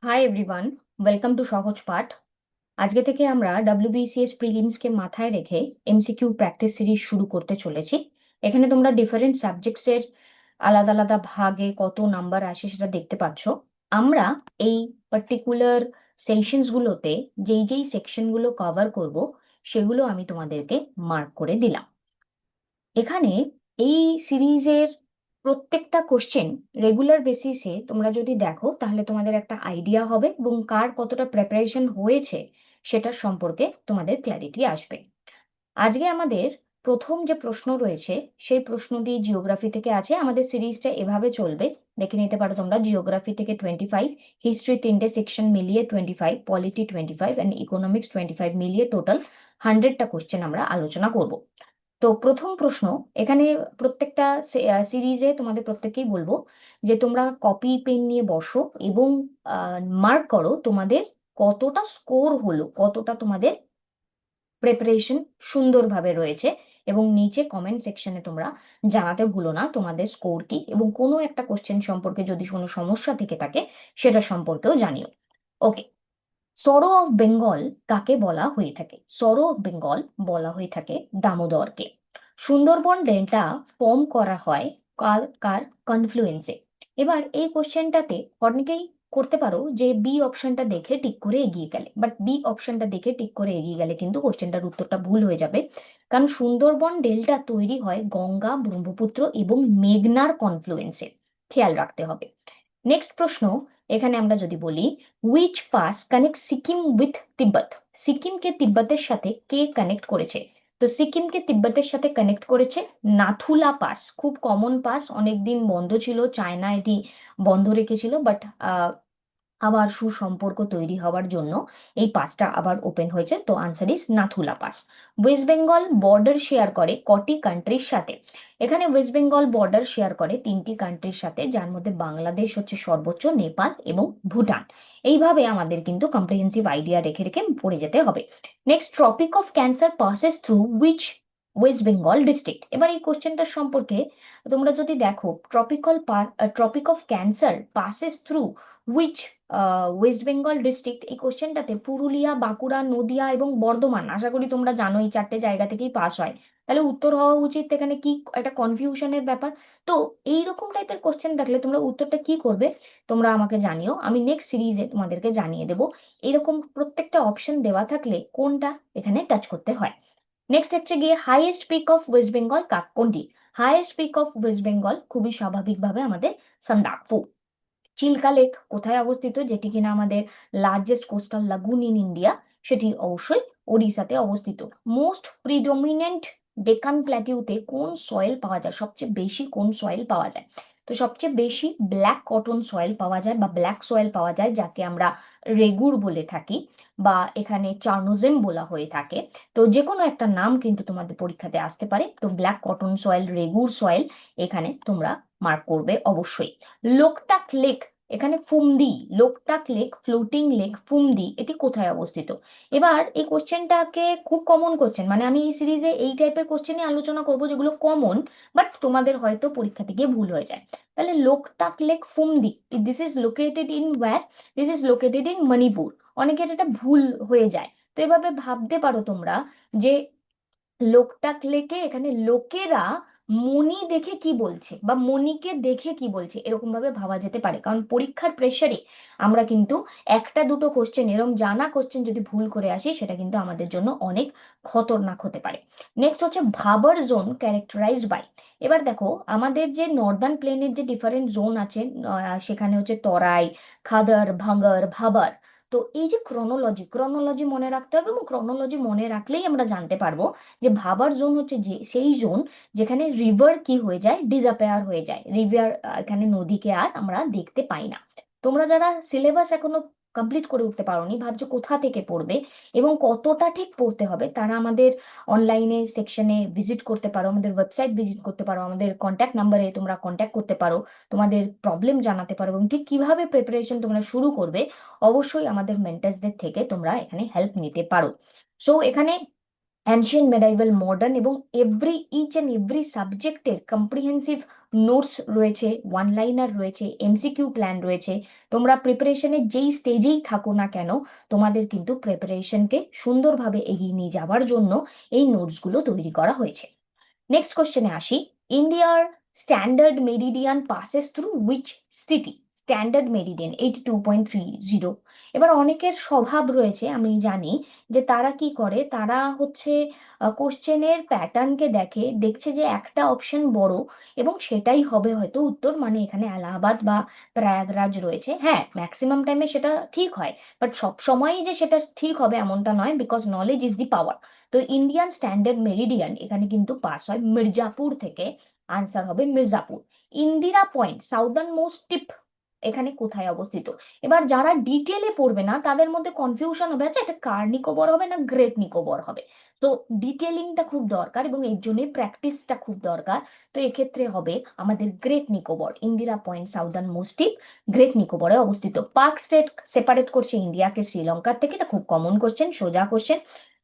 Hi everyone, welcome to সহজ পাঠ। আজকে থেকে আমরা ডব্লিউবিসিএস প্রিলিমস কে মাথায় রেখে এমসিকিউ প্র্যাকটিস সিরিজ শুরু করতে চলেছি। এখানে তোমরা ডিফারেন্ট সাবজেক্টস এর আলাদা আলাদা ভাগে কত নাম্বার আসে সেটা দেখতে পাচ্ছ। আমরা এই পার্টিকুলার সেশনস গুলোতে যেই যেই সেকশন গুলো কভার করব সেগুলো আমি তোমাদেরকে মার্ক করে দিলাম। এখানে এই সিরিজের প্রত্যেকটা কোশ্চেন রেগুলার বেসিসে তোমরা যদি দেখো তাহলে তোমাদের একটা আইডিয়া হবে এবং কার কতটা প্রিপারেশন হয়েছে সেটার সম্পর্কে তোমাদের ক্ল্যারিটি আসবে। আজকে আমাদের প্রথম যে প্রশ্ন রয়েছে সেই প্রশ্নটি জিওগ্রাফি থেকে আছে। আমাদের সিরিজটা এভাবে চলবে, দেখে নিতে পারো তোমরা। জিওগ্রাফি থেকে 25, হিস্ট্রি তিনটে সেকশন মিলিয়ে 25, পলিটি 25 অ্যান্ড ইকোনমিক্স 25 মিলিয়ে টোটাল 100টা কোশ্চেন আমরা আলোচনা করব। তো প্রথম প্রশ্ন এখানে, প্রত্যেকটা সিরিজে তোমাদের প্রত্যেককেই বলবো যে তোমরা কপি পেন নিয়ে বসো এবং মার্ক করো তোমাদের কতটা স্কোর হলো, কতটা তোমাদের প্রিপারেশন সুন্দরভাবে রয়েছে। এবং নিচে কমেন্ট সেকশনে তোমরা জানাতে ভুলো না তোমাদের স্কোর কি, এবং কোনো একটা কোশ্চেন সম্পর্কে যদি কোনো সমস্যা থেকে থাকে সেটা সম্পর্কেও জানিও। ওকে, সরো অফ বেঙ্গল কাকে বলা হয়ে থাকে? সরো অফ বেঙ্গল বলা হয়ে থাকে দামোদরকে। সুন্দরবন ডেল্টা ফর্ম করা হয় কার কার কনফ্লুয়েন্সে? এবার এই কোশ্চেনটাতে অনেকেই করতে পারো যে বি অপশনটা দেখে টিক করে এগিয়ে গেলে, বাট বি অপশনটা দেখে টিক করে এগিয়ে গেলে কিন্তু কোশ্চেনটার উত্তরটা ভুল হয়ে যাবে। কারণ সুন্দরবন ডেল্টা তৈরি হয় গঙ্গা, ব্রহ্মপুত্র এবং মেঘনার কনফ্লুয়েন্সে, খেয়াল রাখতে হবে। নেক্সট প্রশ্ন, এখানে আমরা যদি বলি which pass connect Sikkim with Tibet? সিকিমকে তিব্বতের সাথে কে কানেক্ট করেছে? তো সিকিমকে তিব্বতের সাথে কানেক্ট করেছে নাথুলা পাস। খুব কমন পাস, অনেকদিন বন্ধ ছিল, চায়না এটি বন্ধ রেখেছিল, বাট আবার সুসম্পর্ক তৈরি হওয়ার জন্য এই পাসটা আবার ওপেন হয়েছে। তো answer is Nathula pass. West Bengal border share করে কটি কান্ট্রির সাথে? এখানে ওয়েস্ট বেঙ্গল বর্ডার শেয়ার করে তিনটি কান্ট্রির সাথে, যার মধ্যে বাংলাদেশ হচ্ছে সর্বোচ্চ, নেপাল এবং ভুটান। এইভাবে আমাদের কিন্তু কম্প্রিহেন্সিভ আইডিয়া রেখে রেখে পড়ে যেতে হবে। Next, tropic of cancer passes through which West Bengal district? এবার এই কোশ্চেনটার সম্পর্কে তোমরা যদি দেখো, tropic of cancer passes through which West Bengal district, এই কোশ্চেনটাতে পুরুলিয়া, বাঁকুড়া, নদিয়া এবং বর্ধমান, আশা করি তোমরা জানো এই চারটে জায়গা থেকেই পাস হয়। তাহলে উত্তর হওয়া উচিত এখানে কি, একটা কনফিউশনের ব্যাপার। তো এইরকম টাইপের কোশ্চেন দেখলে তোমরা উত্তরটা কি করবে তোমরা আমাকে জানিও, আমি নেক্সট সিরিজে তোমাদেরকে জানিয়ে দেবো এরকম প্রত্যেকটা অপশন দেওয়া থাকলে কোনটা এখানে টাচ করতে হয়। নেক্সট হচ্ছে গিয়ে highest peak of West Bengal কোনটি? Highest peak of West Bengal খুবই স্বাভাবিকভাবে আমাদের সান্দাকফু। চিল্কা লেক কোথায় অবস্থিত, যেটি কিনা আমাদের লার্জেস্ট কোস্টাল লাগুন ইন ইন্ডিয়া, সেটি অবশ্যই ওড়িশাতে অবস্থিত। মোস্ট প্রিডোমিনেন্ট ডেকান প্ল্যাটিউতে কোন সয়েল পাওয়া যায়? সবচেয়ে বেশি কোন সয়েল পাওয়া যায়? তো সবচেয়ে বেশি ব্ল্যাক কটন সয়েল পাওয়া যায় বা ব্ল্যাক সয়েল পাওয়া যায়, যাকে আমরা রেগুর বলে থাকি বা এখানে চার্নোজেম বলা হয়ে থাকে। তো যে কোনো একটা নাম কিন্তু তোমাদের পরীক্ষাতে আসতে পারে। তো black cotton soil, regur soil এখানে তোমরা মার্ক করবে অবশ্যই। লোকটাক লেক, এখানে ফুমদি, লোকটাক লেক, ফ্লোটিং লেক ফুমদি, এটি কোথায় অবস্থিত? এবার এই কোশ্চেনটাকে খুব কমন কোশ্চেন, মানে আমি এই সিরিজে এই টাইপের কোশ্চেনই আলোচনা করব যেগুলো কমন, বাট তোমাদের হয়তো পরীক্ষাতে গিয়ে ভুল হয়ে যায়। তাহলে Loktak lake phumdi, this is located in where? This is located in Manipur. অনেকের এটা ভুল হয়ে যায়। তো এভাবে ভাবতে পারো তোমরা যে লোকটাক লেকে এখানে লোকেরা মণি দেখে কি বলছে বা মণিকে দেখে কি বলছে, এরকম ভাবে ভাবা যেতে পারে। কারণ পরীক্ষার প্রেসারে আমরা কিন্তু একটা দুটো কোশ্চেন, এরকম জানা কোশ্চেন যদি ভুল করে আসি সেটা কিন্তু আমাদের জন্য অনেক খতরনাক হতে পারে। নেক্সট হচ্ছে ভাবার জোন ক্যারেক্টারাইজড বাই। এবার দেখো আমাদের যে নর্দার্ন প্লেনের যে ডিফারেন্ট জোন আছে, সেখানে হচ্ছে তরাই, খাদর, ভাঙ্গর, ভাবার। তো এই যে ক্রনোলজি, ক্রনোলজি মনে রাখতে হবে, এবং ক্রনোলজি মনে রাখলেই আমরা জানতে পারবো যে ভাবার জোন হচ্ছে যে সেই জোন যেখানে রিভার কি হয়ে যায়, ডিসঅ্যাপিয়ার হয়ে যায়। রিভার, এখানে নদীকে আর আমরা দেখতে পাই না। তোমরা যারা সিলেবাস এখনো কমপ্লিট করে উঠতে পারোনি, ভাবছো কোথা থেকে পড়বে এবং কতটা ঠিক পড়তে হবে, তারা আমাদের অনলাইনে সেকশনে ভিজিট করতে পারো, আমাদের ওয়েবসাইট ভিজিট করতে পারো, আমাদের কন্ট্যাক্ট নাম্বারে তোমরা কন্ট্যাক্ট করতে পারো, তোমাদের প্রবলেম জানাতে পারো, এবং ঠিক কিভাবে প্রিপারেশন তোমরা শুরু করবে অবশ্যই আমাদের মেন্টার্সদের থেকে তোমরা এখানে হেল্প নিতে পারো। সো এখানে অ্যানশিয়েন্ট, মেডাইভাল, মডার্ন এবং ইচ অ্যান্ড এভরি সাবজেক্টের কম্প্রিহেন্সিভ নোটস রয়েছে, ওয়ান লাইনার রয়েছে, এমসিকিউ প্ল্যান রয়েছে। তোমরা প্রিপারেশনের যেই স্টেজেই থাকো না কেন, তোমাদের কিন্তু প্রিপারেশনকে সুন্দরভাবে এগিয়ে নিয়ে যাওয়ার জন্য এই নোটসগুলো তৈরি করা হয়েছে। নেক্সট কোশ্চেনে আসি। ইন্ডিয়ার standard meridian passes through which city? Standard meridian 82.30। এবার অনেকের স্বভাব রয়েছে, আমি জানি, যে তারা কি করে, তারা হচ্ছে কোশ্চেনের প্যাটার্নকে দেখছে যে একটা অপশন বড় এবং সেটাই হবে হয়তো উত্তর, মানে এখানে এলাহাবাদ বা প্রয়াগরাজ রয়েছে। হ্যাঁ, ম্যাক্সিমাম টাইমে সেটা ঠিক হয়, বাট সব সময়ই যে সেটা ঠিক হবে এমনটা নয়, বিকজ নলেজ ইজ দি পাওয়ার। তো ইন্ডিয়ান স্ট্যান্ডার্ড মেরিডিয়ান এখানে কিন্তু পাস হয় মির্জাপুর থেকে। আনসার হবে Mirzapur. Indira point southern most tip এখানে কোথায় অবস্থিত? এবার যারা ডিটেলে পড়বে না তাদের মধ্যে কনফিউশন হবে, আচ্ছা এটা কার নিকোবর হবে না গ্রেট নিকোবর হবে। তো ডিটেলিংটা খুব দরকার এবং এর জন্য প্র্যাকটিসটা খুব দরকার। তো এক্ষেত্রে হবে আমাদের great Nicobar. Indira point southern most tip, great নিকোবরে অবস্থিত। পার্ক স্টেট সেপারেট করছে ইন্ডিয়াকে শ্রীলঙ্কার থেকে, এটা খুব কমন কোশ্চেন, সোজা question.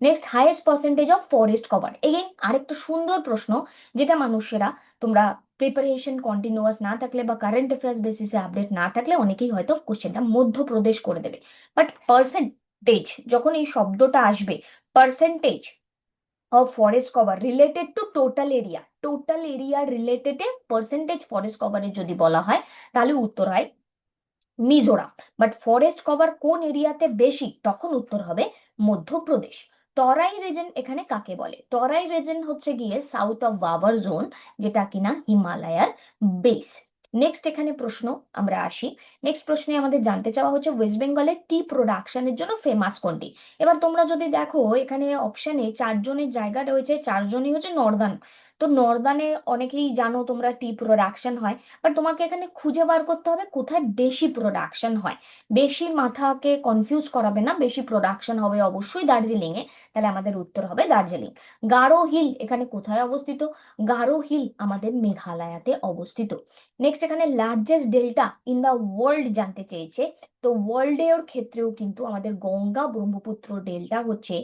Next, highest percentage of forest cover. Again আরেকটা সুন্দর প্রশ্ন, যেটা মানুষেরা, তোমরা প্রিপারেশন কন্টিনিউয়াস না থাকলে বা কারেন্ট অ্যাফেয়ার্স বেসিসে আপডেট না থাকলে অনেকেই হয়তো কোশ্চেনটা মধ্যপ্রদেশ করে দেবে। বাট পার্সেন্টেজ যখন এই শব্দটা আসবে, percentage of forest cover related to total area related percentage forest কভারের যদি বলা হয়, তাহলে উত্তর হয় মিজোরাম। বাট ফরেস্ট কভার কোন এরিয়াতে বেশি, তখন উত্তর হবে মধ্যপ্রদেশ। তরাই রিজন এখানে কাকে বলে? তরাই রিজন হচ্ছে গিয়ে সাউথ অফ বাবার জোন, যেটা কিনা হিমালয়ার বেস। নেক্সট এখানে প্রশ্ন আমরা আসি। নেক্সট প্রশ্নে আমাদের জানতে চাওয়া হচ্ছে ওয়েস্ট বেঙ্গলের টি প্রোডাকশনের জন্য ফেমাস কোনটি? এবার তোমরা যদি দেখো এখানে অপশনে চারজনের জায়গা রয়েছে, চারজনই হচ্ছে নর্দার্ন। তো নর্দার্নে অনেকেই জানো তোমরা টি প্রোডাকশন হয়, বাট তোমাকে এখানে খুঁজে বার করতে হবে কোথায় বেশি প্রোডাকশন হয়। বেশি মাথাকে কনফিউজ করাবে না, বেশি প্রোডাকশন হবে অবশ্যই দার্জিলিং এ। তাহলে আমাদের উত্তর হবে দার্জিলিং। গারো হিল এখানে কোথায় অবস্থিত? গারো হিল আমাদের মেঘালয়াতে অবস্থিত। নেক্সট এখানে largest delta in the world জানতে চেয়েছে। তো ওয়ার্ল্ড এর ক্ষেত্রেও কিন্তু আমাদের গঙ্গা ব্রহ্মপুত্র ডেল্টা হচ্ছে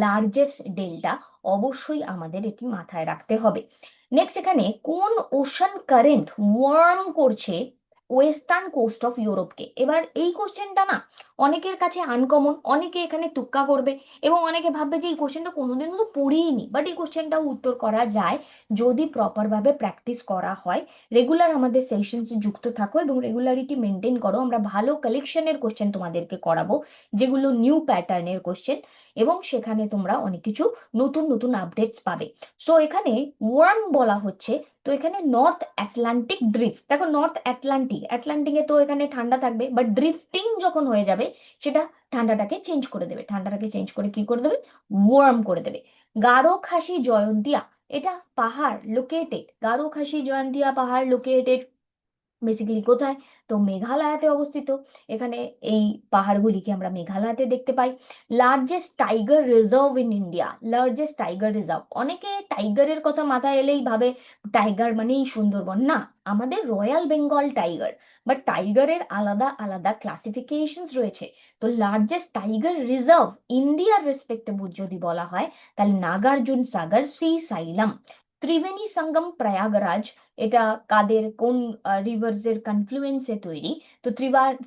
লার্জেস্ট ডেল্টা। অবশ্যই আমাদের এটি মাথায় রাখতে হবে। নেক্সট এখানে কোন ওশান কারেন্ট ওয়ার্ম করছে ওয়েস্টার্ন কোস্ট অফ ইউরোপকে? এবার এই কোশ্চেনটা না অনেকের কাছে আনকমন, অনেকে এখানে তুক্কা করবে এবং অনেকে ভাববে যে এই কোশ্চেনটা কোনোদিনও তো পড়িনি, বাট এই কোশ্চেনটাও উত্তর করা যায় যদি প্রপার ভাবে প্র্যাকটিস করা হয়। রেগুলার আমাদের সেশনসে যুক্ত থাকো এবং রেগুলারিটি মেনটেন করো। আমরা ভালো কালেকশনের কোশ্চেন তোমাদেরকে করাবো, যেগুলো নিউ প্যাটার্নের কোশ্চেন, এবং সেখানে তোমরা অনেক কিছু নতুন নতুন আপডেটস পাবে। সো এখানে ওয়ার্ম বলা হচ্ছে, তো এখানে নর্থ আটলান্টিক ড্রিফট। দেখো নর্থ আটলান্টিকে তো এখানে ঠান্ডা থাকবে, বাট ড্রিফটিং যখন হয়ে যাবে সেটা ঠান্ডাটাকে চেঞ্জ করে দেবে, ঠান্ডাটাকে চেঞ্জ করে কি করে দেবে? ওয়ার্ম করে দেবে। গারো খাসি জয়ন্তিয়া এটা পাহাড় লোকেটেড, গারো খাসি জয়ন্তিয়া পাহাড় লোকেটেড বেসিক্যালি কোথায়? তো মেঘালয়াতে অবস্থিত। এখানে এই পাহাড়গুলিকে আমরা মেঘালয়াতে দেখতে পাই। Largest tiger reserve in India, largest tiger reserve, অনেকে টাইগারের কথা মাথায় এলেই ভাবে টাইগার মানেই সুন্দরবন, না, আমাদের রয়্যাল বেঙ্গল টাইগার। বাট টাইগারের আলাদা আলাদা ক্লাসিফিকেশনস রয়েছে। তো লার্জেস্ট টাইগার রিজার্ভ ইন্ডিয়ার রেসপেক্টিভ যদি বলা হয়, তাহলে নাগার্জুন সাগর শ্রী সাইলাম। ত্রিবেণী সঙ্গম প্রয়াগরাজ, এটা কাদের কোন রিভার্স এর কনফ্লুয়েন্সে তৈরি? তো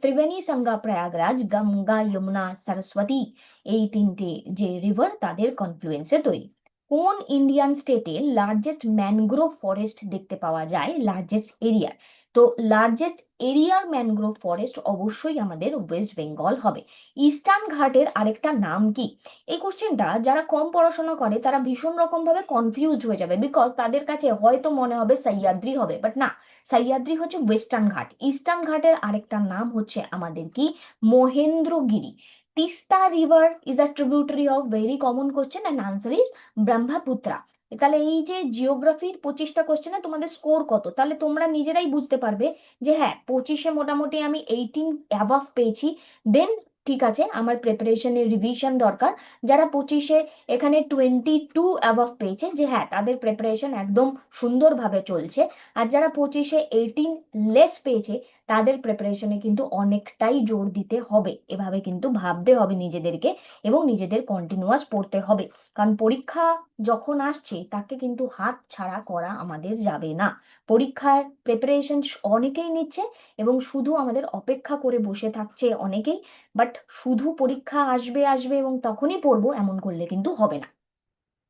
ত্রিবেণী সঙ্গম প্রয়াগরাজ গঙ্গা যমুনা সরস্বতী, এই তিনটে যে রিভার তাদের কনফ্লুয়েন্সে তৈরি। কোন ইন্ডিয়ান স্টেটে লার্জেস্ট ম্যানগ্রোভ ফরেস্ট দেখতে পাওয়া যায় লার্জেস্ট এরিয়া? তো লার্জেস্ট এরিয়ার ম্যানগ্রোভ ফরেস্ট অবশ্যই আমাদের ওয়েস্ট বেঙ্গল হবে। ইস্টার্ন ঘাটের আরেকটা নাম কি? এই কোশ্চেনটা যারা কম পড়াশোনা করে তারা ভীষণ রকম ভাবে কনফিউজড হয়ে যাবে, বিকজ তাদের কাছে হয়তো মনে হবে সহ্যাদ্রি হবে, বাট না, সহ্যাদ্রি হচ্ছে ওয়েস্টার্ন ঘাট। ইস্টার্ন ঘাটের আরেকটা নাম হচ্ছে আমাদের কি? Mahendragiri. Teesta river is a tributary of, very common question, and answer is Brahmaputra. তাহলে এই যে জিওগ্রাফির 25টা কোশ্চেনে তোমাদের স্কোর কত, তাহলে তোমরা নিজেরাই বুঝতে পারবে যে হ্যাঁ 25-এ মোটামুটি আমি 18 অ্যাবাভ পেয়েছি। দেন ঠিক আছে, আমার প্রিপারেশনের রিভিশন দরকার। যারা 25-এ এখানে 22 অ্যাবাভ পেয়েছে, যে হ্যাঁ তাদের প্রিপারেশন একদম সুন্দরভাবে চলছে। আর যারা 25-এ 18 লেস পেয়েছে, তাদের প্রিপারেশনে কিন্তু অনেকটাই জোর দিতে হবে, এভাবে কিন্তু ভাবতে হবে নিজেদেরকে এবং নিজেদের কন্টিনিউয়াস পড়তে হবে। কারণ পরীক্ষা যখন আসছে তাকে কিন্তু হাত ছাড়া করা আমাদের যাবে না। পরীক্ষার প্রিপারেশন অনেকেই নিচ্ছে এবং শুধু আমাদের অপেক্ষা করে বসে থাকছে অনেকেই, বাট শুধু পরীক্ষা আসবে আসবে এবং তখনই পড়বো এমন করলে কিন্তু হবে না।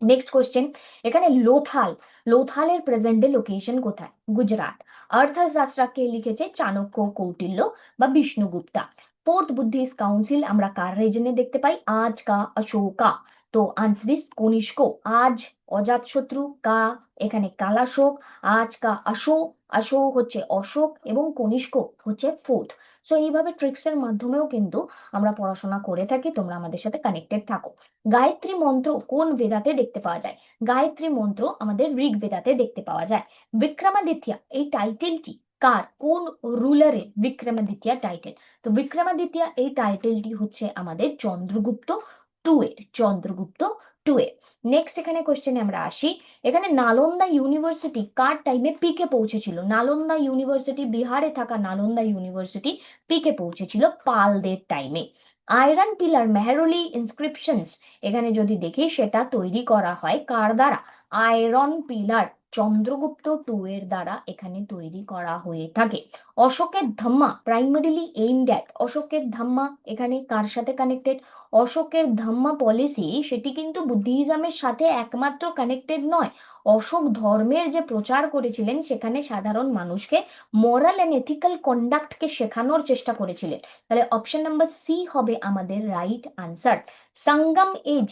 নেক্সট কোশ্চেন, এখানে লোথাল, লোথালের প্রেজেন্ট ডে লোকেশন কোথায়? গুজরাট। অর্থশাস্ত্রকে লিখেছে চাণক্য, কৌটিল্য বা বিষ্ণুগুপ্তা। ফোর্থ বুদ্ধিস্ট কাউন্সিল আমরা কার রিজনে দেখতে পাই? আজ কা, অশোকা। তো আনসার ইজ কনিষ্ক। আজ অজাতশত্রু, কা এখানে কালাশোক, আজ কা অশোক, অশোক হচ্ছে অশোক এবং কনিষ্ক হচ্ছে ফোর্থ। সো এইভাবে ট্রিক্স এর মাধ্যমেও কিন্তু আমরা পড়াশোনা করে থাকি, তোমরা আমাদের সাথে কানেক্টেড থাকো। গায়ত্রী মন্ত্র কোন বেদাতে দেখতে পাওয়া যায়? গায়ত্রী মন্ত্র আমাদের ঋগ বেদাতে দেখতে পাওয়া যায়। বিক্রমাদিত্য এই টাইটেলটি কার, কোন রুলারের বিক্রমাদিত্য টাইটেল? তো বিক্রমাদিত্য এই টাইটেলটি হচ্ছে আমাদের চন্দ্রগুপ্ত টু এর, চন্দ্রগুপ্ত টু এর। নেক্সট এখানে কোশ্চেনে আমরা আসি, এখানে নালন্দা ইউনিভার্সিটি কার টাইমে পিকে পৌঁছেছিল? নালন্দা ইউনিভার্সিটি, বিহারে থাকা নালন্দা ইউনিভার্সিটি পিকে পৌঁছেছিল পালদের টাইমে। আয়রন পিলার মেহরলি ইনস্ক্রিপশনস এখানে যদি দেখি সেটা তৈরি করা হয় কার দ্বারা? আয়রন পিলার চন্দ্রগুপ্ত টু এর দ্বারা এখানে তৈরি করা হয়ে থাকে। অশোকের ধাম্মা প্রাইমারিলি এইমড অ্যাট, অশোকের ধাম্মা এখানে কার সাথে কানেক্টেড? অশোকের ধাম্মা পলিসি সেটি কিন্তু বুদ্ধিজমের সাথে একমাত্র কানেক্টেড নয়, অশোক ধর্মের যে প্রচার করেছিলেন সেখানে সাধারণ মানুষকে মোরাল এন্ড এথিক্যাল কন্ডাক্টকে শেখানোর চেষ্টা করেছিলেন। তাহলে অপশন নাম্বার সি হবে আমাদের রাইট আনসার। সঙ্গম এজ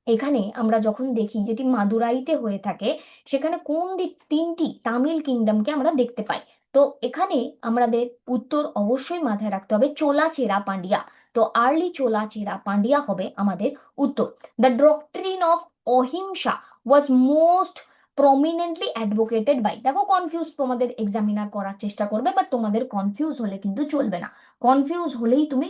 এখানে আমরা যখন দেখি যেটি মাদুরাইতে হয়ে থাকে, সেখানে কোন দিক তিনটি তামিল কিংডমকে আমরা দেখতে পাই? তো এখানে আমাদের উত্তর অবশ্যই মাথায় রাখতে হবে চোলা চেরা পান্ডিয়া। তো আর্লি চোলা চেরা পান্ডিয়া হবে আমাদের উত্তর। The doctrine of ahimsa was most prominently advocated by, দেখো কনফিউজ তোমাদের এক্সামিনার করার চেষ্টা করবে, বাট তোমাদের কনফিউজ হলে কিন্তু চলবে না, কনফিউজ হলেই তুমি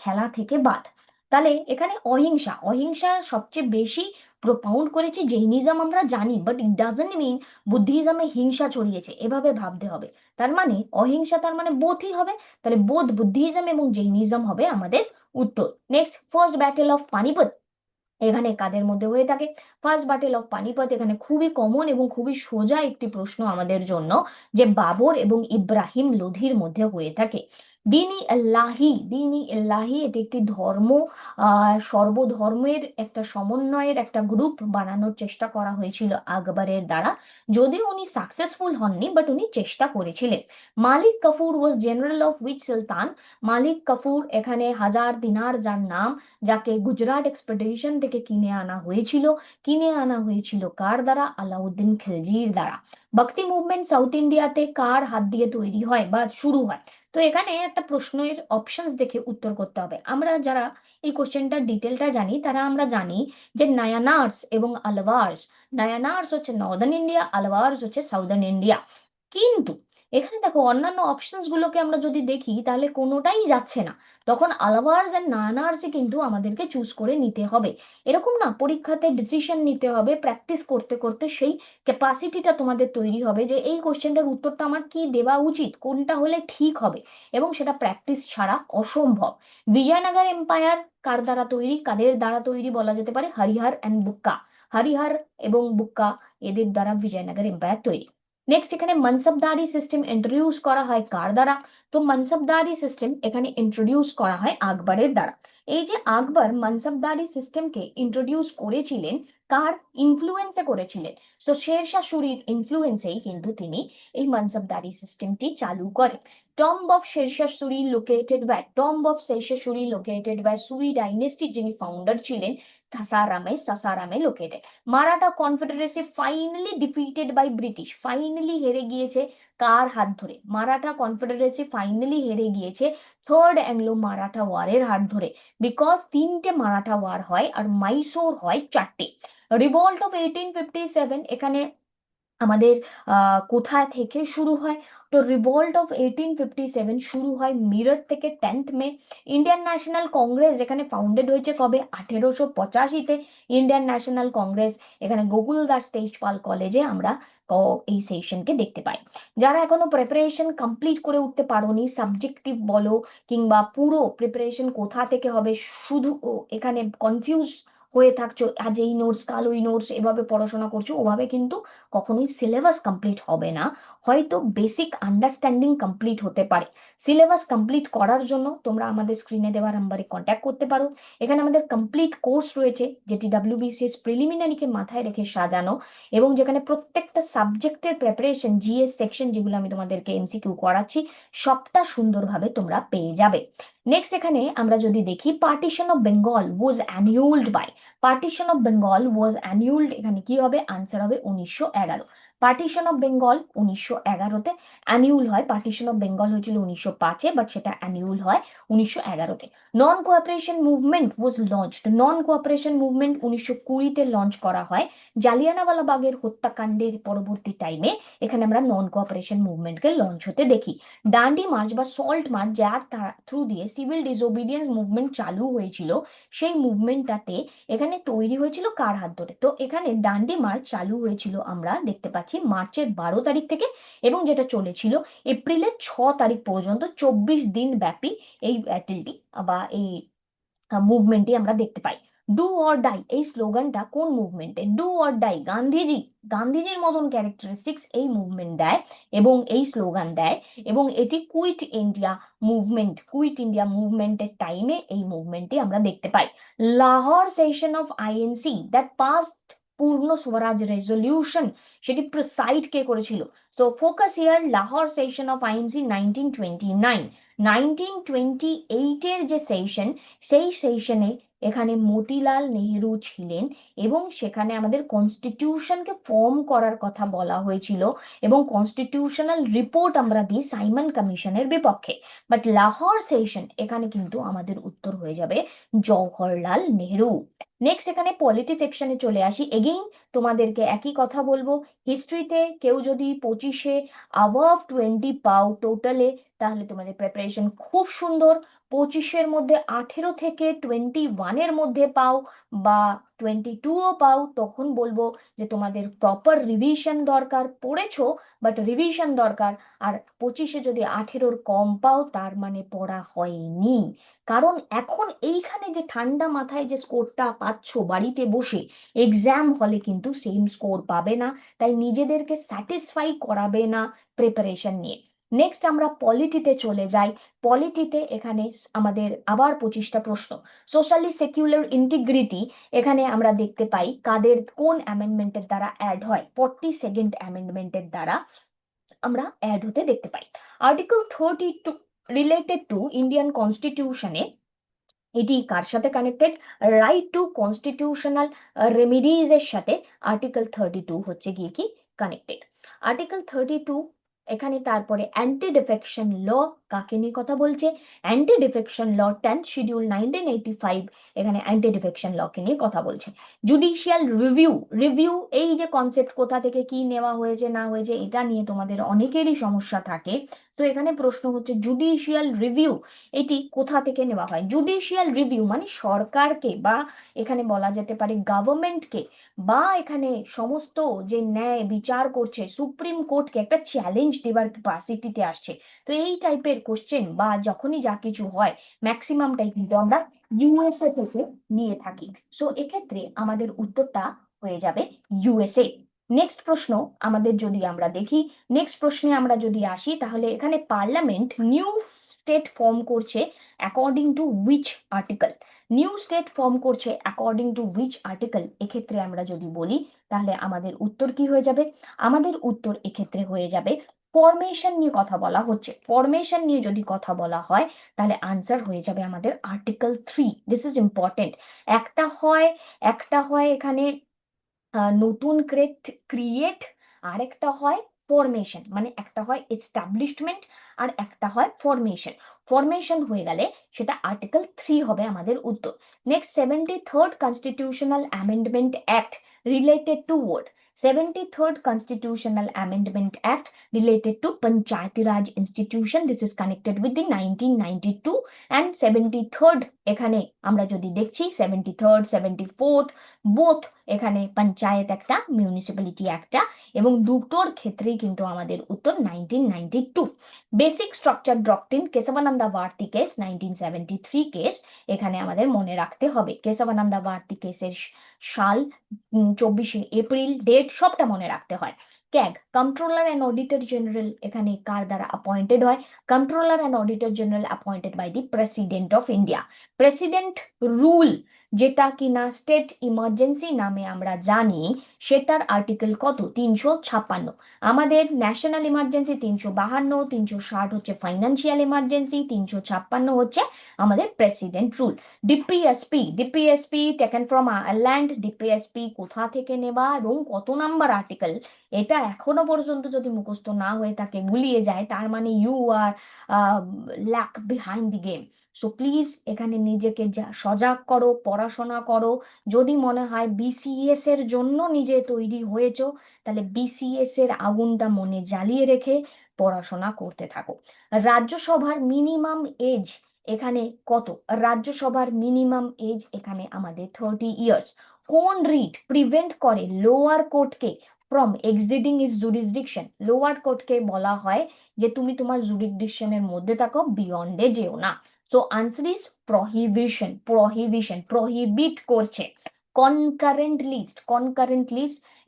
খেলা থেকে বাদ। তাহলে এখানে অহিংসা, অহিংসা সবচেয়ে বেশি প্রপাউন্ড করেছে জৈনিজম আমরা জানি, বাট ইট ডাজন্ট মিন বুদ্ধিজমে হিংসা ছড়িয়েছে, এভাবে ভাবতে হবে। তার মানে অহিংসা তার মানে বোধই হবে, তাহলে বোধ বুদ্ধিজম এবং জৈনিজম হবে আমাদের উত্তর। Next, first battle of Panipat এখানে কাদের মধ্যে হয়ে থাকে? ফার্স্ট ব্যাটেল অফ পানিপত এখানে খুবই কমন এবং খুবই সোজা একটি প্রশ্ন আমাদের জন্য, যে বাবর এবং ইব্রাহিম লোধির মধ্যে হয়ে থাকে। দিনী আল্লাহি, দিনী আল্লাহি এটি একটি ধর্ম, সর্বধর্মের একটা সমন্বয়ের একটা গ্রুপ বানানোর চেষ্টা করা হয়েছিল আকবরের দ্বারা, যদিও উনি সাকসেসফুল হননি বাট উনি চেষ্টা করেছিলেন। মালিক কাফুর ওয়াজ জেনারেল অফ উইচ সুলতান? মালিক কাফুর এখানে হাজার দিনার যার নাম, যাকে গুজরাট এক্সপেডিশন থেকে কিনে আনা হয়েছিল কার দ্বারা? আলাউদ্দিন খিলজির দ্বারা। ভক্তি মুভমেন্ট সাউথ ইন্ডিয়াতে কার হাত দিয়ে তৈরি হয় বা শুরু হয়? তো এখানে একটা প্রশ্নের অপশনস দেখে উত্তর করতে হবে। আমরা যারা এই কোশ্চেনটার ডিটেলটা জানি তারা আমরা জানি যে নায়ানার্স এবং আলওয়ার্স, নায়ানার্স হচ্ছে নর্দার্ন ইন্ডিয়া, আলওয়ার্স হচ্ছে সাউদার্ন ইন্ডিয়া। কিন্তু এখানে দেখো অন্যান্য অপশনস গুলোকে আমরা যদি দেখি তাহলে কোনোটাই যাচ্ছে না, তখন আলাওয়ার্স এন্ড নায়ানার্সই কিন্তু আমাদেরকে চুজ করে নিতে হবে। এরকম না পরীক্ষাতে ডিসিশন নিতে হবে, প্র্যাকটিস করতে করতে সেই ক্যাপাসিটিটা তোমাদের তৈরি হবে যে এই কোশ্চেনটার উত্তরটা আমার কি দেওয়া উচিত, কোনটা হলে ঠিক হবে, এবং সেটা প্র্যাকটিস ছাড়া অসম্ভব। বিজয়নগর এম্পায়ার কার দ্বারা তৈরি, কাদের দ্বারা তৈরি বলা যেতে পারে? হরিহর এন্ড বুক্কা, হরিহর এবং বুক্কা এদের দ্বারা বিজয়নগর এম্পায়ার তৈরি। নেক্সট, এখানে মনসবদারি সিস্টেম ইন্ট্রোডিউস করা হয় কার দ্বারা? তো মনসবদারি সিস্টেম এখানে ইন্ট্রোডিউস করা হয় আকবরের দ্বারা। এই যে আকবর মনসবদারি সিস্টেমকে ইন্ট্রোডিউস করেছিলেন, কার ইনফ্লুয়েন্সে করেছিলেন? তো শেরশাহ সুরির ইনফ্লুয়েন্সেই কিন্তু তিনি এই মনসবদারি সিস্টেমটি চালু করেন। Tomb of Sher Shah Suri located by, tomb of Sher Shah Suri located by Suri ডাইনেস্টির যিনি ফাউন্ডার ছিলেন সাসারামে located. Maratha confederacy finally defeated by British, finally হেরে গিয়েছে কার হাত ধরে? মারাঠা কনফেডারেসি ফাইনালি হেরে গিয়েছে থার্ড অ্যাংলো মারাঠা ওয়ারের হাত ধরে, বিকজ তিনটে মারাঠা ওয়ার হয় আর মাইসোর হয় চারটে। রিভল্ট অফ 1857 এখানে আমাদের কোথা থেকে শুরু হয়? তো রিভল্ট অফ 1857 শুরু হয় মিরট থেকে 10th মে। ইন্ডিয়ান ন্যাশনাল কংগ্রেস এখানে ফাউন্ডেড হয়েছে কবে? 1885-তে। ইন্ডিয়ান ন্যাশনাল কংগ্রেস এখানে গোকুল দাস তেজপাল কলেজে আমরা এই সেশনকে দেখতে পাই। যারা এখনো প্রিপারেশন কমপ্লিট করে উঠতে পারোনি, সাবজেক্টিভ বলো কিংবা পুরো প্রিপারেশন কোথা থেকে হবে, শুধু এখানে কনফিউজ হয়ে থাকছো, আজ এই নোটস কাল ওই নোটস, এভাবে পড়াশোনা করছো, ওভাবে কিন্তু কখনোই সিলেবাস কমপ্লিট হবে না। হয়তো বেসিক আন্ডারস্ট্যান্ডিং কমপ্লিট হতে পারে। সিলেবাস কমপ্লিট করার জন্য তোমরা আমাদের স্ক্রিনে দেওয়া নাম্বারে কন্ট্যাক্ট করতে পারো। এখানে আমাদের কমপ্লিট কোর্স রয়েছে, যেটি ডাব্লিউবিসিএস প্রিলিমিনারিকে মাথায় রেখে সাজানো, এবং যেখানে প্রত্যেকটা সাবজেক্টের প্রিপারেশন, জিএস সেকশন যেগুলো আমি তোমাদেরকে এমসিকিউ করাচ্ছি, সবটা সুন্দরভাবে তোমরা পেয়ে যাবে। নেক্সট এখানে আমরা যদি দেখি, partition of Bengal was annulled by, partition of Bengal was annulled, এখানে কি হবে, আনসার হবে 1911। পার্টিশন অফ বেঙ্গল 1911-তে অ্যানিউল হয়। পার্টিশন অফ বেঙ্গল হয়েছিল 1905-এ, বাট সেটা অ্যানিউল হয় 1911-তে। Non cooperation movement was launched, non cooperation movement 1920-তে লঞ্চ করা হয়। জালিয়ানওয়ালা বাগের হত্যাকাণ্ডের পরবর্তী টাইমে এখানে আমরা নন কোঅপারেশন মুভমেন্টকে লঞ্চ হতে দেখি। ডান্ডি মার্চ বা সল্ট মার্চ, যার থ্রু দিয়ে সিভিল ডিসোবিডিয়েন্স মুভমেন্ট চালু হয়েছিল, সেই মুভমেন্টটাতে এখানে তৈরি হয়েছিল কার হাত ধরে? তো এখানে ডান্ডি মার্চ চালু হয়েছিল, আমরা দেখতে পাচ্ছি মার্চের 12 তারিখ থেকে, এবং যেটা চলেছিল এপ্রিলের 6 তারিখ পর্যন্ত, 24 দিন ব্যাপী এই ব্যাটেলটি বা এই মুভমেন্টই আমরা দেখতে পাই। ডু অর ডাই, এই স্লোগানটা কোন মুভমেন্টে? ডু অর ডাই, গান্ধীজি, গান্ধীজির মতন ক্যারেক্টারিস্টিক্স এই মুভমেন্ট দেয় এবং এই স্লোগান দেয়, এবং এটি quit India movement, quit India মুভমেন্টের টাইমে এই মুভমেন্টটি আমরা দেখতে পাই। Lahore session of INC that passed Purna Swaraj resolution, সেটি প্রিসাইড কে করেছিল? তো focus here Lahore session of INC 1929। 1928-এর যে সেশন, সেই সেশনে এখানে মতিলাল নেহেরু ছিলেন, এবং সেখানে আমাদের কনস্টিটিউশনকে ফর্ম করার কথা বলা হয়েছিল, এবং কনস্টিটিউশনাল রিপোর্ট আমরা দিই সাইমন কমিশনের বিপক্ষে। বাট লাহোর সেশন, এখানে কিন্তু আমাদের উত্তর হয়ে যাবে জওহরলাল নেহেরু। নেক্সট এখানে পলিটি সেকশনে চলে আসি। এগেইন তোমাদেরকে একই কথা বলবো, হিস্ট্রিতে কেউ যদি 25-এ অ্যাবভ 20 পাও টোটালে, তাহলে তোমাদের প্রিপারেশন খুব সুন্দর। 25-এর মধ্যে 18 থেকে 21-এর মধ্যে পাও, বা 22ও পাও, তখন বলবো যে তোমাদের প্রপার রিভিশন দরকার, পড়েছো বাট রিভিশন দরকার। আর 25-এ যদি 18-র কম পাও, তার মানে পড়া হয়নি। কারণ এখন এইখানে যে ঠান্ডা মাথায় যে স্কোরটা পাচ্ছ বাড়িতে বসে, এক্সাম হলে কিন্তু সেম স্কোর পাবে না। তাই নিজেদেরকে স্যাটিসফাই করাবে না প্রিপারেশন নিয়ে। নেক্সট আমরা পলিটিতে চলে যাই। পলিটিতে এখানে আমাদের আবার 25টা প্রশ্ন। সোশ্যালি সেকুলার ইন্টিগ্রিটি, এখানে আমরা দেখতে পাই কাদের কোন অ্যামেন্ডমেন্টের দ্বারা অ্যাড হয়? 42nd অ্যামেন্ডমেন্টের দ্বারা আমরা অ্যাড হতে দেখতে পাই। আর্টিকেল 32 রিলেটেড টু ইন্ডিয়ান কনস্টিটিউশনে, এটি কার সাথে connected? Right two constitutional remedies এর সাথে আর্টিকেল 32 হচ্ছে গিয়ে কি কানেক্টেড। আর্টিকেল 32 এখানে তারপরে অ্যান্টি ডিফেকশন ল কাকে নিয়ে কথা বলছে? Anti defection law 10th schedule 1985, এখানে অ্যান্টি ডিফেকশন ল কে নিয়ে কথা বলছে। জুডিশিয়াল রিভিউ, রিভিউ এই যে কনসেপ্ট, কোথা থেকে কি নেওয়া হয়েছে না হয়েছে, এটা নিয়ে তোমাদের অনেকেরই সমস্যা থাকে। তো এখানে প্রশ্ন হচ্ছে জুডিশিয়াল রিভিউ এটি কোথা থেকে নেওয়া হয়? জুডিশিয়াল রিভিউ মানে সরকারকে, বা এখানে বলা যেতে পারে গভর্নমেন্টকে, বা এখানে সমস্ত যে ন্যায় বিচার করছে সুপ্রিম কোর্টকে একটা চ্যালেঞ্জ দেবার ক্যাপাসিটিতে আসছে। তো এই টাইপের কোশ্চেন বা যখনই যা কিছু হয়, ম্যাক্সিমামটাই কিন্তু আমরা ইউএসএ থেকে নিয়ে থাকি। সো এক্ষেত্রে আমাদের উত্তরটা হয়ে যাবে ইউএসএ। নেক্সট প্রশ্ন আমাদের যদি আমরা দেখি, নেক্সট প্রশ্নে আমরা যদি আসি, তাহলে এখানে পার্লামেন্ট নিউ স্টেট ফর্ম করছে according to which article? New state form করছে অ্যাকর্ডিং টু হুইচ আর্টিকেল? এক্ষেত্রে আমরা যদি বলি, তাহলে আমাদের উত্তর কি হয়ে যাবে? আমাদের উত্তর এক্ষেত্রে হয়ে যাবে ফরমেশন নিয়ে কথা বলা হচ্ছে। ফরমেশন নিয়ে যদি কথা বলা হয়, তাহলে আনসার হয়ে যাবে আমাদের আর্টিকেল 3। This is important. একটা হয় এখানে নতুন ক্রিয়েট, আর একটা হয় ফরমেশন, মানে একটা হয় এস্টাবলিশমেন্ট আর একটা হয় ফরমেশন। ফরমেশন হয়ে গেলে সেটা আর্টিকেল 3 হবে আমাদের উত্তর। Next 73rd constitutional amendment act related to what? 73rd Constitutional Amendment Act related to Panchayati Raj institution. This is connected with the 1992 and 73rd এখানে আমরা যদি দেখছি 73rd 74th both এখানে পঞ্চায়েত একটা মিউনিসিপ্যালিটি একটা এবং দুটোর ক্ষেত্রেই কিন্তু আমাদের উত্তর 1992। Basic structure doctrine Kesavananda Bharati case 1973 case এখানে আমাদের মনে রাখতে হবে। কেশবানন্দা ভারতী কেসের সাল 24শে এপ্রিল, ডেট সবটা মনে রাখতে হয়। CAG controller and auditor general এখানে কার দ্বারা অ্যাপয়েন্টেড হয়? Controller and auditor general appointed by the president of India. President rule যেটা কিনা স্টেট ইমার্জেন্সি নামে আমরা জানি, সেটার আর্টিকেল কত? 356। আমাদের ন্যাশনাল ইমার্জেন্সি 352, 360 হচ্ছে ফাইন্যান্সিয়াল ইমার্জেন্সি, 356 হচ্ছে আমাদের president rule. DPSP taken from Ireland. DPSP কোথা থেকে নেবা এবং কত নাম্বার আর্টিকেল, এটা এখনো পর্যন্ত যদি মুখস্থ না হয়ে থাকে, গুলিয়ে যায়, তার মানে you are lack behind the game. So please এখানে নিজেকে সজাগ করো, পড়াশোনা করো। যদি মনে হয় বিসিএস এর জন্য নিজে তৈরি হয়েছো, তাহলে বিসিএস এর আগুনটা মনে জ্বালিয়ে রেখে পড়াশোনা করতে থাকো। রাজ্যসভার মিনিমাম এজ এখানে কত? রাজ্যসভার মিনিমাম এজ এখানে আমাদের 30 ইয়ার্স। কোন রিট প্রিভেন্ট করে লোয়ার কোর্টকে from exceeding is jurisdiction? Lower কোর্টকে বলা হয় যে তুমি তোমার জুরিসডিকশনের মধ্যে থাকো, বিয়ন্ডে যেও না। So answer is prohibition. Prohibit করছে। কনকারেন্ট লিস্ট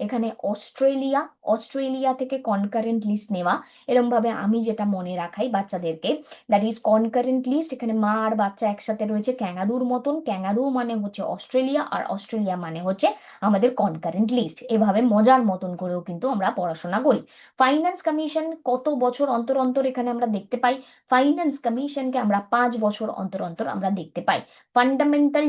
এখানে অস্ট্রেলিয়া থেকে কনকারেন্ট লিস্ট নেওয়া। এরকম ভাবে আমি যেটা মনে রাখাই বাচ্চাদেরকে, দ্যাট ইজ কনকারেন্ট লিস্ট। এখানে মা আর বাচ্চা একসাথে রয়েছে ক্যাঙ্গারুর মতন। ক্যাঙ্গারু মানে হচ্ছে অস্ট্রেলিয়া, আর অস্ট্রেলিয়া মানে হচ্ছে আমাদের কনকারেন্ট লিস্ট। এভাবে মজার মতন করেও কিন্তু আমরা পড়াশোনা করি। ফাইন্যান্স কমিশন কত বছর অন্তর অন্তর এখানে আমরা দেখতে পাই? ফাইন্যান্স কমিশনকে আমরা 5 বছর অন্তর অন্তর আমরা দেখতে পাই। ফান্ডামেন্টাল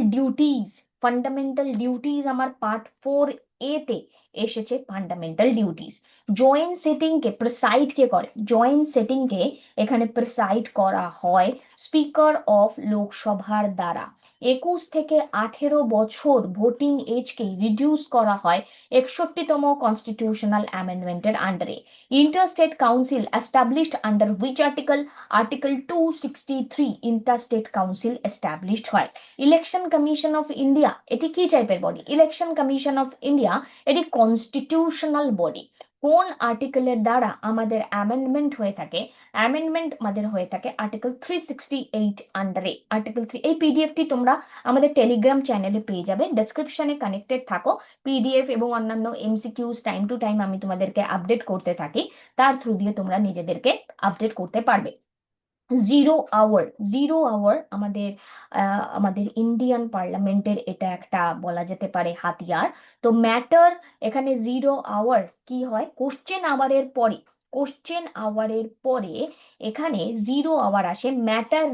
ডিউটিজ আমার পার্ট 4A তে এসেছে ফান্ডামেন্টাল ডিউটিজ। জয়েন্ট সিটিং কে প্রিসাইড কে করে? জয়েন্ট সিটিং কে এখানে প্রিসাইড করা হয় স্পিকার অফ লোকসভার দ্বারা। 21 থেকে 18 বছর ভোটিং এজ কে রিডিউস করা হয় 61তম কনস্টিটিউশনাল অ্যামেন্ডমেন্টের আন্ডারে। Interstate council established under which article? Article 263 interstate council established হয়। ইলেকশন কমিশন অফ ইন্ডিয়া এটি কি টাইপের body? Election commission of India এটি কনস্টিটিউশনাল বডি। কোন আর্টিকেলের দ্বারা আমাদের অ্যামেন্ডমেন্ট হয়ে থাকে? অ্যামেন্ডমেন্ট আমাদের হয়ে থাকে আর্টিকেল 368 আন্ডারে। আর্টিকেল 3 এই পিডিএফটি তোমরা আমাদের টেলিগ্রাম চ্যানেলে পেয়ে যাবে, ডেসক্রিপশনে কানেক্টেড থাকো। পিডিএফ এবং অন্যান্য এমসিকিউস টাইম টু টাইম আমি তোমাদেরকে আপডেট করতে থাকি, তার থ্রু দিয়ে তোমরা নিজেদেরকে আপডেট করতে পারবে। জিরো আওয়ার আমাদের ইন্ডিয়ান পার্লামেন্টের এটা একটা বলা যেতে পারে হাতিয়ার। তো ম্যাটার এখানে 0 আওয়ার কি হয়? কোশ্চেন আওয়ারের পরে এখানে 0 আওয়ার আসে। ম্যাটার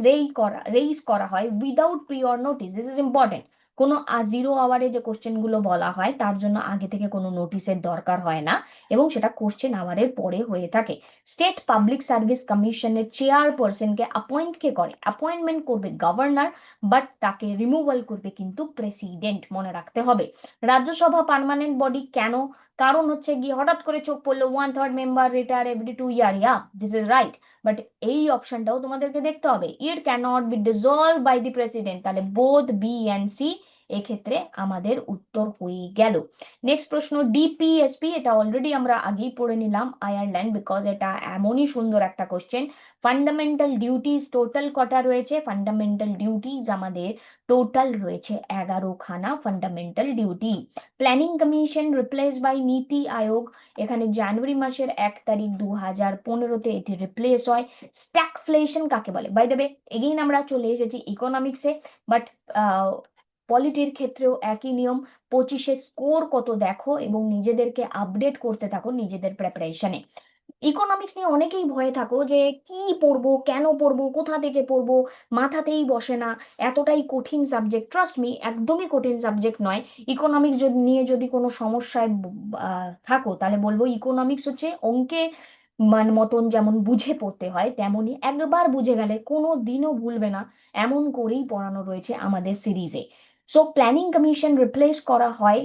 রেইজ করা হয় without prior notice. This is important. কোনো 0 আওয়ারে যে কোশ্চেন গুলো বলা হয় তার জন্য আগে থেকে কোনো নোটিশের দরকার হয় না, এবং সেটা কোশ্চেন আওয়ারের পরে হয়ে থাকে। স্টেট পাবলিক সার্ভিস কমিশনের চেয়ারপারসনকে কে করে? অ্যাপয়েন্টমেন্ট করবে গভর্নর, বাট তাকে রিমুভাল করবে কিন্তু প্রেসিডেন্ট, মনে রাখতে হবে। রাজ্যসভা পার্মানেন্ট বডি কেন? কারণ হচ্ছে গিয়ে হঠাৎ করে চোখ পড়লো 1/3 member retire every 2 year. This is right, but এই অপশনটাও তোমাদেরকে দেখতে হবে। It can not be dissolve by the president. তাহলে বোথ বি এন্ড সি এক্ষেত্রে আমাদের উত্তর হয়ে গেল। নেক্সট প্রশ্ন, ডিপিএসপি এটা অলরেডি আমরা আগেই পড়ে নিলাম, আয়ারল্যান্ড, বিকজ এটা এমনই সুন্দর একটা কোশ্চেন। ফান্ডামেন্টাল ডিউটিস টোটাল কটা রয়েছে? ফান্ডামেন্টাল ডিউটিস আমাদের টোটাল রয়েছে 11খানা fundamental duty. Planning commission replace by Niti Aayog, এখানে জানুয়ারি মাসের 1 তারিখ 2015-তে এটি রিপ্লেস হয়। স্ট্যাগফ্লেশন কাকে বলে? বাই দ্য ওয়ে এগেইন আমরা চলে এসেছি ইকোনমিক্সে, বাট পলিটির ক্ষেত্রেও একই নিয়ম। 25-এ স্কোর কত দেখো এবং নিজেদেরকে আপডেট করতে থাকো নিজেদের প্রিপারেশনে। ইকোনমিক্স নিয়ে অনেকেই ভয়ে থাকো যে কি পড়বো, কেন পড়বো, কোথা থেকে পড়বো, মাথাতেই বসে না, এতটাই কঠিন সাবজেক্ট। ট্রাস্ট মি, একদমই কঠিন সাবজেক্ট নয়। ইকোনমিক্স নিয়ে যদি কোনো সমস্যায় থাকো, তাহলে বলবো ইকোনমিক্স হচ্ছে অঙ্কে মতন যেমন বুঝে পড়তে হয়, তেমনি একবার বুঝে গেলে কোনো দিনও ভুলবে না, এমন করেই পড়ানো রয়েছে আমাদের সিরিজে। সো প্ল্যানিং কমিশন রিপ্লেস করা হয়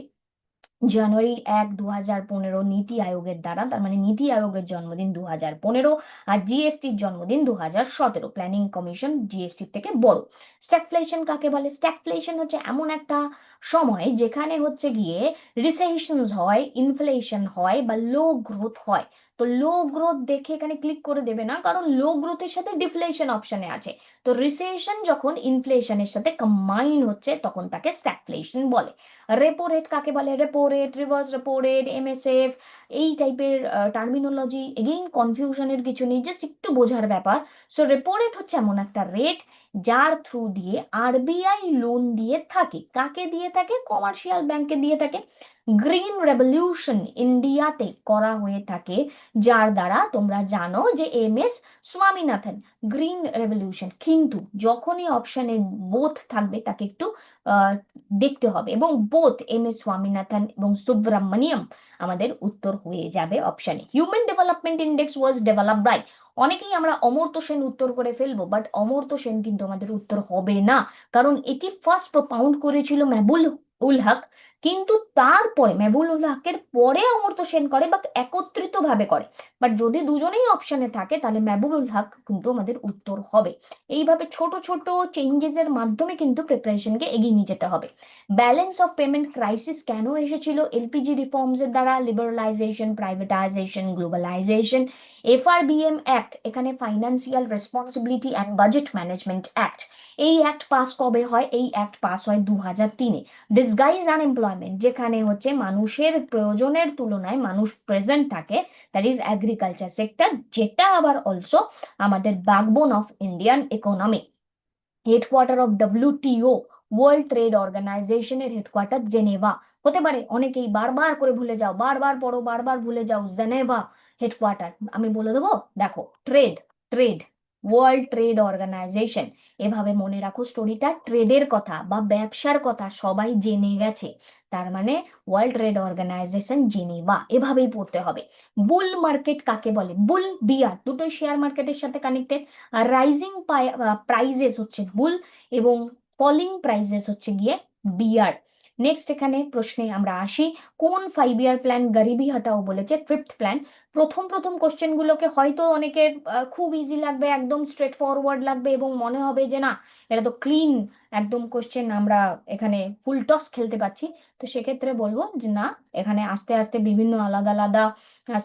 জানুয়ারি 1, 2015 নীতি আয়োগের দ্বারা, তার মানে নীতি আয়োগের জন্মদিন 2015, আর জিএসটির জন্মদিন 2017। প্ল্যানিং কমিশন জিএসটি থেকে বড়। স্ট্যাগফ্লেশন কাকে বলে? স্ট্যাগফ্লেশন হচ্ছে এমন একটা সময় যেখানে হচ্ছে গিয়ে রিসেশন হয়, ইনফ্লেশন হয় বা লো গ্রোথ হয়। তো লো গ্রোথ দেখে এখানে ক্লিক করে দেবে না, কারণ লো গ্রোথের সাথে ডিফ্লেশন অপশনে আছে। তো রিসেশন যখন ইনফ্লেশনের সাথে কম্বাইন হচ্ছে তখন তাকে স্ট্যাগফ্লেশন বলে। রেপো রেট কাকে বলে? Repo rate, reverse repo rate, MSF, এই টাইপের টার্মিনোলজি, এগেইন কনফিউশনের কিছু নেই, জাস্ট একটু বোঝার ব্যাপার। সো রেপো রেট হচ্ছে এমন একটা রেট যার থ্রু দিয়ে আরবিআই লোন দিয়ে থাকে। কাকে দিয়ে থাকে? কমার্শিয়াল ব্যাংকে দিয়ে থাকে। গ্রিন রেভলিউশন ইন্ডিয়াতে করা হয়ে থাকে, যার দ্বারা তোমরা জানো যে M S Swaminathan. Green revolution, কিন্তু যখনই অপশনে বোথ থাকবে তাকে একটু আহ, দেখতে হবে, এবং বোথ এম এস স্বামীনাথন এবং সুব্রমণিয়ম আমাদের উত্তর হয়ে যাবে অপশনে। Human development index was developed by, অনেকেই আমরা অমর্ত্য সেন উত্তর করে ফেলবো, বাট অমর্ত্য সেন কিন্তু আমাদের উত্তর হবে না, কারণ এটি ফার্স্ট প্রপাউন্ড করেছিল মেহবুল উল হক। কিন্তু তারপরে মেহবুল উল হকের পরে অমর্ত্য সেন করে, বা একত্রিত ভাবে করে। বাট যদি দুজনেই অপশনে থাকে তাহলে মেহবুব উল হক কিন্তু আমাদের উত্তর হবে। এইভাবে ছোট ছোট চেঞ্জেস এর মাধ্যমে কিন্তু প্রিপারেশনকে এগিয়ে নিয়ে যেতে হবে। ব্যালেন্স অফ পেমেন্ট ক্রাইসিস কেন এসেছিল? এলপিজি রিফর্মস এর দ্বারা, লিবারালাইজেশন, প্রাইভেটাইজেশন, গ্লোবালাইজেশন। এফআরবিএম অ্যাক্ট, এখানে financial responsibility and budget management act. এই অ্যাক্ট পাস কবে হয়? এই অ্যাক্ট পাস হয় 2003-এ। ডিসগাইজ আনএমপ্লয়মেন্ট, যেখানে হচ্ছে মানুষের প্রয়োজনের তুলনায় মানুষ প্রেজেন্ট থাকে, দ্যাট ইজ এগ্রিকালচার সেক্টর, যেটা আবার অলসো আমাদের backbone of Indian economy. Headquarter of WTO, world trade অর্গানাইজেশনের হেডকোয়ার্টার জেনেভা। হতে পারে অনেকেই বারবার করে ভুলে যাও, বারবার পড়ো, বারবার ভুলে যাও, জেনেভা হেডকোয়ার্টার। আমি বলে দেবো, দেখো, trade, trade, world trade organization. এভাবে মনে রাখো স্টোরিটা, ট্রেডের কথা বা ব্যবসার কথা সবাই জেনে গেছে, তার মানে ওয়ার্ল্ড ট্রেড অর্গানাইজেশন জেনেভা, এভাবেই পড়তে হবে। বুল মার্কেট কাকে বলে? বুল, বিয়ার, দুটোই শেয়ার মার্কেটের সাথে কানেক্টেড। আর রাইজিং প্রাইজেস হচ্ছে বুল, এবং ফলিং প্রাইজেস হচ্ছে গিয়ে বিয়ার। নেক্সট এখানে প্রশ্নে আমরা আসি। কোন 5 ইয়ার প্ল্যান গরিবি হটাও বলেছে? Fifth plan. প্রথম প্রথম কোশ্চেন গুলোকে হয়তো অনেকের খুব ইজি লাগবে, একদম স্ট্রেট ফরওয়ার্ড লাগবে, এবং মনে হবে যে না, এটা তো ক্লিন একদম কোশ্চেন, আমরা এখানে ফুল টস খেলতে পারছি। তো সেক্ষেত্রে বলবো যে না, এখানে আস্তে আস্তে বিভিন্ন আলাদা আলাদা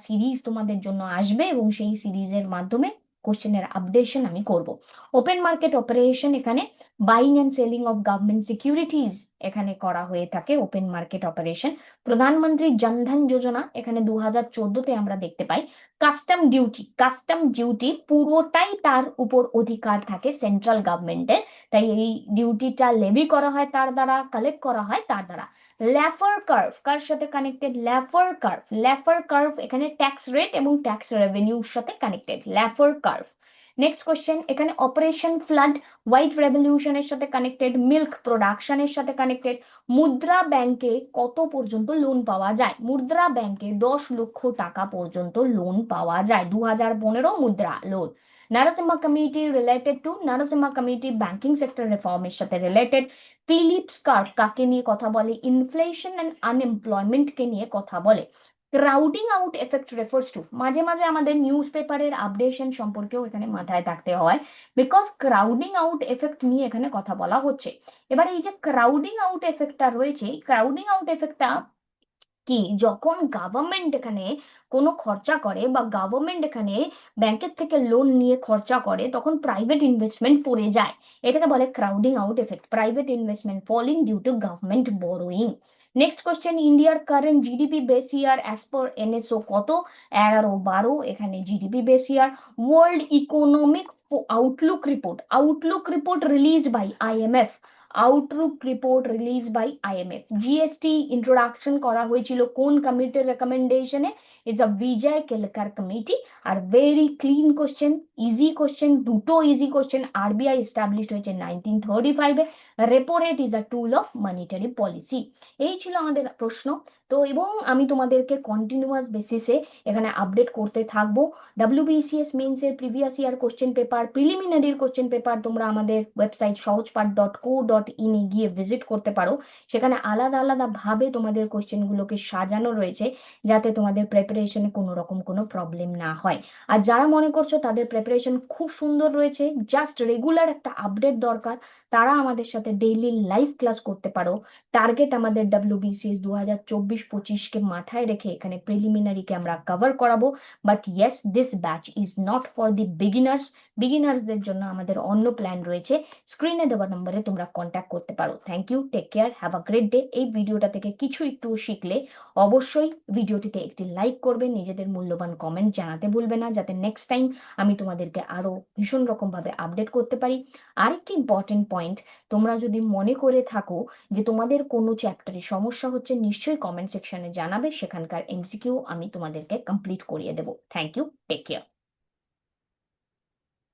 সিরিজ তোমাদের জন্য আসবে, এবং সেই সিরিজের মাধ্যমে কোশ্চেনের আপডেশন আমি করব। ওপেন মার্কেট অপারেশন, এখানে buying and selling of government securities এখানে করা হয়ে থাকে, ওপেন মার্কেট অপারেশন। প্রধানমন্ত্রী জনধন যোজনা, এখানে 2014-তে আমরা দেখতে পাই। কাস্টম ডিউটি, কাস্টম ডিউটি পুরোটাই তার উপর অধিকার থাকে সেন্ট্রাল গভর্নমেন্টের, তাই এই ডিউটিটা লেভি করা হয় তার দ্বারা, কালেক্ট করা হয় তার দ্বারা। ল্যাফার কার্ভ কার সাথে কানেক্টেড? ল্যাফার কার্ভ, ল্যাফার কার্ভ এখানে ট্যাক্স রেট এবং ট্যাক্স রেভিনিউর সাথে কানেক্টেড, ল্যাফার কার্ভ। নেক্সট কোশ্চেন, এখানে অপারেশন ফ্লাড হোয়াইট রেভলিউশনের সাথে কানেক্টেড, মিল্ক প্রোডাকশনের সাথে কানেক্টেড। মুদ্রা ব্যাংকে কত পর্যন্ত লোন পাওয়া যায়? মুদ্রা ব্যাংকে 10 লক্ষ টাকা পর্যন্ত লোন পাওয়া যায়, 2015 Mudra loan. Narasimha committee related to, Narasimha committee banking sector রিফর্মের সাথে রিলেটেড। ফিলিপস কার্ভ কাকে নিয়ে কথা বলে? ইনফ্লেশন এন্ড আনএমপ্লয়মেন্ট কে নিয়ে কথা বলে। Crowding out effect refers to, মাঝে মাঝে আমাদের নিউজ পেপারের আপডেশন সম্পর্কেও এখানে মাথায় থাকতে হয়, বিকজ ক্রাউডিং আউট এফেক্ট নিয়ে এখানে কথা বলা হচ্ছে। এবার এই যে ক্রাউডিং আউট এফেক্টটা রয়েছে, এই ক্রাউডিং আউট এফেক্টটা কি? যখন গভর্নমেন্ট এখানে কোনো খরচা করে, বা গভর্নমেন্ট এখানে ব্যাংকের থেকে লোন নিয়ে খরচা করে, তখন প্রাইভেট ইনভেস্টমেন্ট পড়ে যায়। এটাকে বলে crowding out effect, private investment falling due to government borrowing. Next question, ইন্ডিয়ার current GDP base year as per NSO কত? 11-12 এখানে GDP base year. World economic outlook report, outlook report released by IMF, outlook report release by IMF. GST introduction করা হয়েছিল কোন কমিটির রেকমেন্ডেশনে? Is a Vijay Kelkar committee. আর very clean question, easy question, দুটো easy question. RBI establish হয়েছে 1935-এ। Repo rate is a tool of monetary policy. এই ছিল আমাদের প্রশ্ন। তো এবং আমি তোমাদেরকে কন্টিনিউয়াস বেসিসে এখানে আপডেট করতে থাকবো। WBCS মেন্স এর প্রিভিয়াস ইয়ার কোশ্চেন পেপার, প্রিলিমিনারির কোশ্চেন পেপার তোমরা আমাদের ওয়েবসাইট সহজপাঠ.co.in এ গিয়ে ভিজিট করতে পারো। সেখানে আলাদা আলাদা ভাবে তোমাদের কোশ্চেনগুলোকে সাজানো রয়েছে, যাতে তোমাদের প্রিপারেশনে কোনো রকম কোনো প্রবলেম না হয়। আর যারা মনে করছো তাদের প্রিপারেশন খুব সুন্দর রয়েছে, জাস্ট রেগুলার একটা আপডেট দরকার, তারা আমাদের সাথে ডেইলি লাইভ ক্লাস করতে পারো। টার্গেট আমাদের WBCS 2024-25 মাথায় রেখে এখানে প্রিলিমিনারিকে আমরা কভার করাবো। But yes, this batch is not for the beginners. বিগিনার্সদের জন্য আমাদের অন্য প্ল্যান রয়েছে। স্ক্রিনে দেওয়া নম্বরে তোমরা কন্ট্যাক্ট করতে পারো। Thank you, take care, have a great day. এই ভিডিওটা থেকে কিছু একটু শিখলে অবশ্যই ভিডিওটিতে একটি লাইক করবে, নিজেদের মূল্যবান কমেন্ট জানাতে ভুলবে না, যাতে নেক্সট টাইম আমি তোমাদেরকে আরো ভীষণ রকম ভাবে আপডেট করতে পারি। আরেকটি ইম্পর্টেন্ট পয়েন্ট, তোমরা যদি মনে করে থাকো যে তোমাদের কোনো চ্যাপ্টারে সমস্যা হচ্ছে, নিশ্চয়ই কমেন্ট সেকশনে জানাবে, সেখানকার MCQ আমি তোমাদেরকে কমপ্লিট করিয়ে দেবো। Thank you, take care.